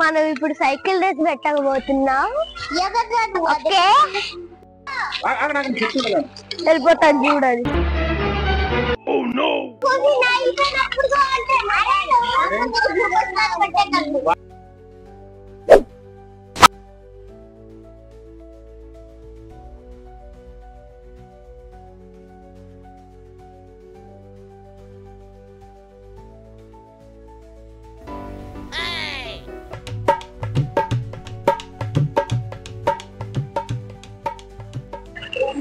మనం ఇప్పుడు cycle race పెట్టకపోతున్నాం. Okay వెళ్ళిపోతాను చూడాలి.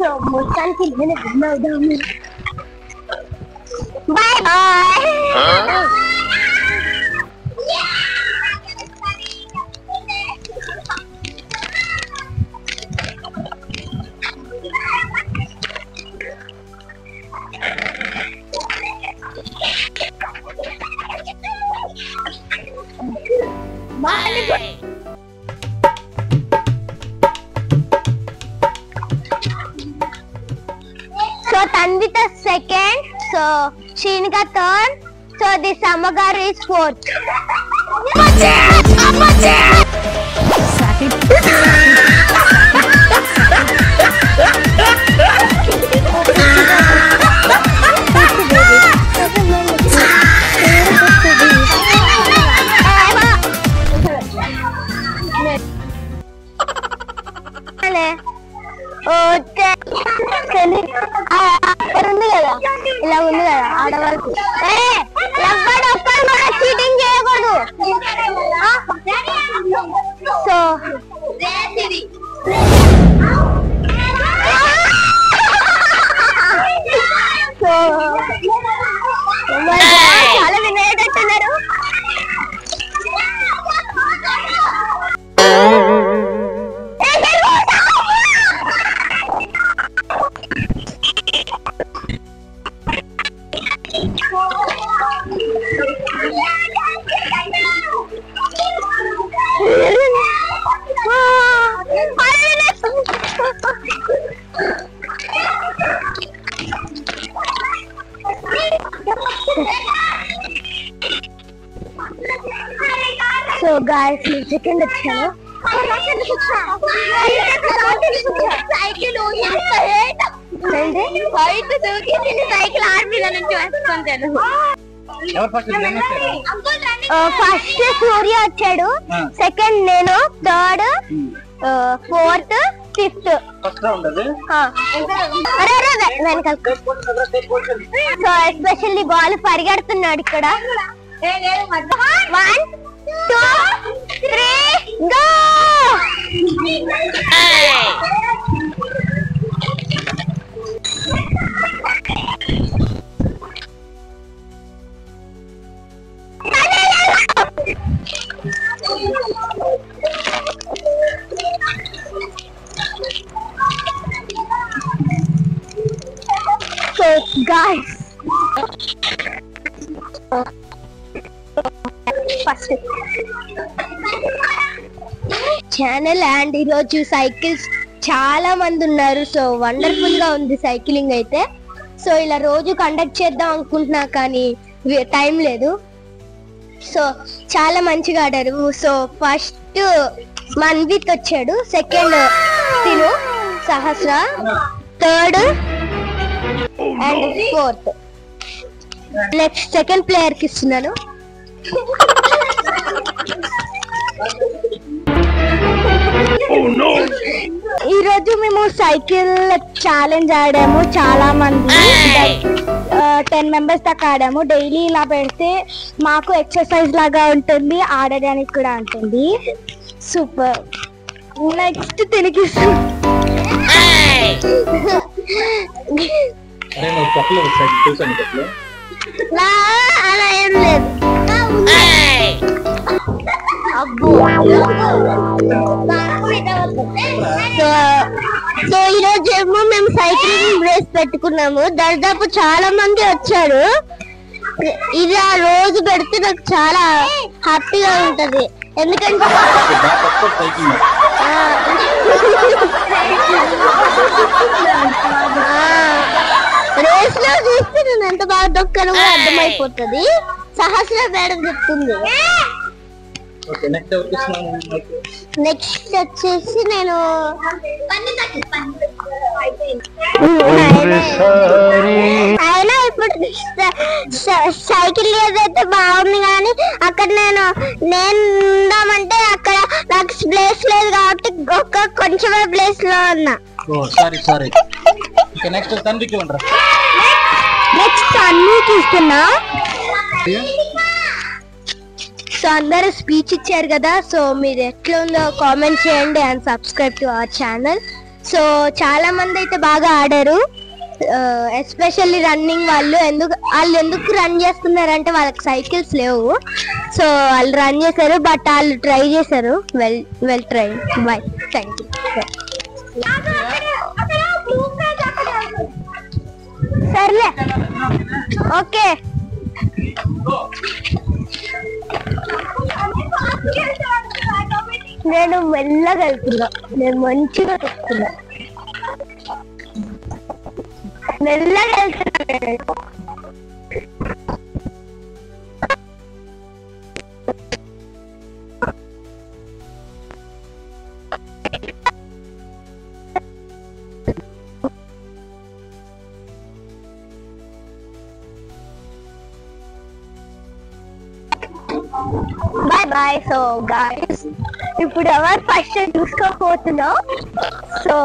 సో మొత్తానికి విన్ అవుదాము. Bye bye. So Tanvita second, so Sheenika third, so the Samagar is fourth. ఉంది కదా ఇలా ఉంది కదా ఆడవాళ్ళకు చీటింగ్ చేయకూడదు. సో చాలా వినేటట్టున్నారు. సో గాయ్స్ నేను సెకండ్ వచ్చాను. సైకిల్ ఆర్మీల నుంచి వస్తుంటాను. ఫస్ట్ సూర్య వచ్చాడు, సెకండ్ నేను, third, fourth, fifth. So especially ball పరిగెడుతున్నాడు ఇక్కడ. 1 2 3 go. So guys, first channel and ఈరోజు సైకిల్స్ చాలా మంది ఉన్నారు. సో వండర్ఫుల్ గా ఉంది సైక్లింగ్ అయితే. సో ఇలా రోజు కండక్ట్ చేద్దాం అనుకుంటున్నా కానీ టైం లేదు. సో చాలా మంచిగా ఆడారు. సో ఫస్ట్ మన్విత్ వచ్చాడు, సెకండ్ తిను, Sahasra, third and fourth. Next second player కి ఇస్తున్నాను. ఈరోజు మేము సైకిల్ ఛాలెంజ్ ఆడాము. చాలా మంది 10 మెంబర్స్ దాకా ఆడాము. డైలీ ఇలా పెడితే మాకు ఎక్సర్సైజ్ లాగా ఉంటుంది, ఆడడానికి కూడా ఉంటుంది. సూపర్. నెక్స్ట్ తినిగిస్తాను. అలా ఏం లేదు. సో ఈరోజు ఏమో మేము సైక్లింగ్ రేస్ పెట్టుకున్నాము. దాదాపు చాలా మంది వచ్చారు. ఇది ఆ రోజు పెడితే నాకు చాలా హ్యాపీగా ఉంటది. ఎందుకంటే రేస్ లో చూస్తే నేను ఎంత బాగా దొక్కను కూడా అర్థమైపోతుంది. సహస్ర మేడం చెప్తుంది. ఓకే నెక్స్ట్ ఎవరికి ఇస్తున్నాను? నెక్స్ట్ వచ్చేసి నేను అయినా ఇప్పుడు సైకిల్ ఏదైతే బాగుంది కానీ అక్కడ నేను ఉందామంటే అక్కడ నాకు ప్లేస్ లేదు కాబట్టి కొంచెమే ప్లేస్ లో ఉన్నా. సారీ నెక్స్ట్ తండ్రికి ఇవ్వండి. నెక్స్ట్ అన్నికి ఇస్తున్నా. సో అందరూ స్పీచ్ ఇచ్చారు కదా, సో మీరు ఎట్లా ఉందో కామెంట్ చేయండి and subscribe to our channel. So చాలా మంది అయితే బాగా ఆడారు, ఎస్పెషల్లీ రన్నింగ్ వాళ్ళు. ఎందుకు రన్ చేస్తున్నారంటే వాళ్ళకి సైకిల్స్ లేవు, సో వాళ్ళు రన్ చేశారు. బట్ వాళ్ళు ట్రై చేశారు. Well try. By, thank you. సర్లే, ఓకే. నేను మెల్లగా వెళ్తున్నా, నేను మంచిగా చెప్తున్నా, మెల్లగా వెళ్తున్నా. Bye bye. సో గాయ్స్, ఇప్పుడు ఎవరు ఫస్ట్ చూసుకోపోతున్నాం. సో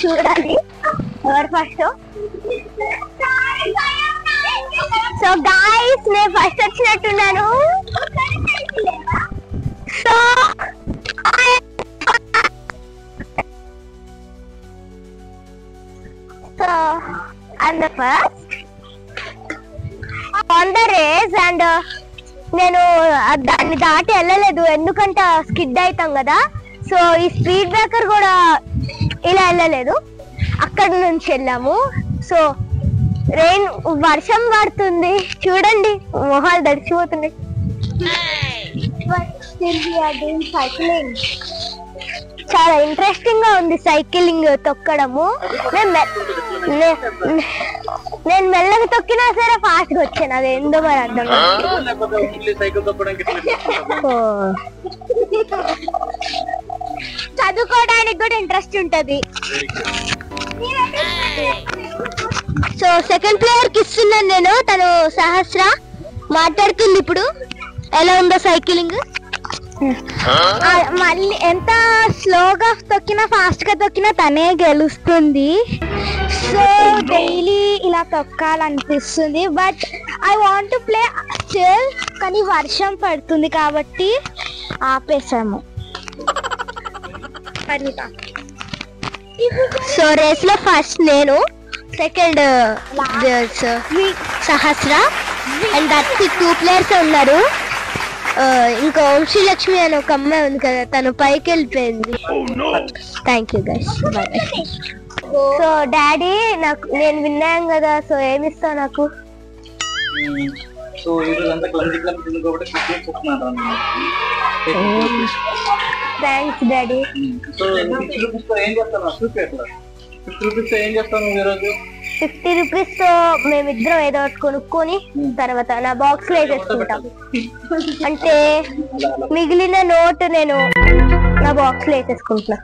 చూడాలి ఎవరు ఫస్ట్. సో గాయ్స్, నేను ఫస్ట్ వచ్చినట్టున్నాను. So I'm the first on the race and నేను దాన్ని దాటి వెళ్ళలేదు ఎందుకంటే స్కిడ్ అవుతాం కదా. సో ఈ స్పీడ్ బ్రేకర్ కూడా ఇలా వెళ్ళలేదు, అక్కడ నుంచి వెళ్ళాము. సో వర్షం పడుతుంది చూడండి, మొహాలు దడిచిపోతుంది. సైక్లింగ్ చాలా ఇంట్రెస్టింగ్ గా ఉంది, సైక్లింగ్ తొక్కడము. నేను మెల్లగా తొక్కినా సరే ఫాస్ట్ గా వచ్చాను, అది ఎందో మరి అర్థం. చదువుకోవడానికి కూడా ఇంట్రెస్ట్ ఉంటది. సో సెకండ్ ప్లేయర్ కి ఇస్తున్నాను నేను, తను సహస్ర మాట్లాడుతుంది. ఇప్పుడు ఎలా ఉందో సైక్లింగ్? మళ్ళీ ఎంత స్లోగా తొక్కినా ఫాస్ట్ గా తొక్కినా తనే గెలుస్తుంది. సో డైలీ ఇలా తొక్కాలనిపిస్తుంది. But I want to play still, కానీ వర్షం పడుతుంది కాబట్టి ఆపేసాము. సో రేస్ లో ఫస్ట్ నేను, second Sahasra and that's 2 players ఉన్నారు. ఇంకా వంశీలక్ష్మి అని ఒక అమ్మాయి ఉంది కదా, తను పైకి వెళ్ళిపోయింది. Thank you guys, by. So daddy, నేను విన్నాను కదా, సో ఏమిస్తావు నాకు? Thanks daddy. 50 రూపీస్ తో మేమిద్దరం ఏదో ఒకటి కొనుక్కొని తర్వాత నా బాక్స్ లో వేసేసుకుంటాం. అంటే మిగిలిన నోట్ నేను నా బాక్స్ లో వేసేసుకుంటున్నా.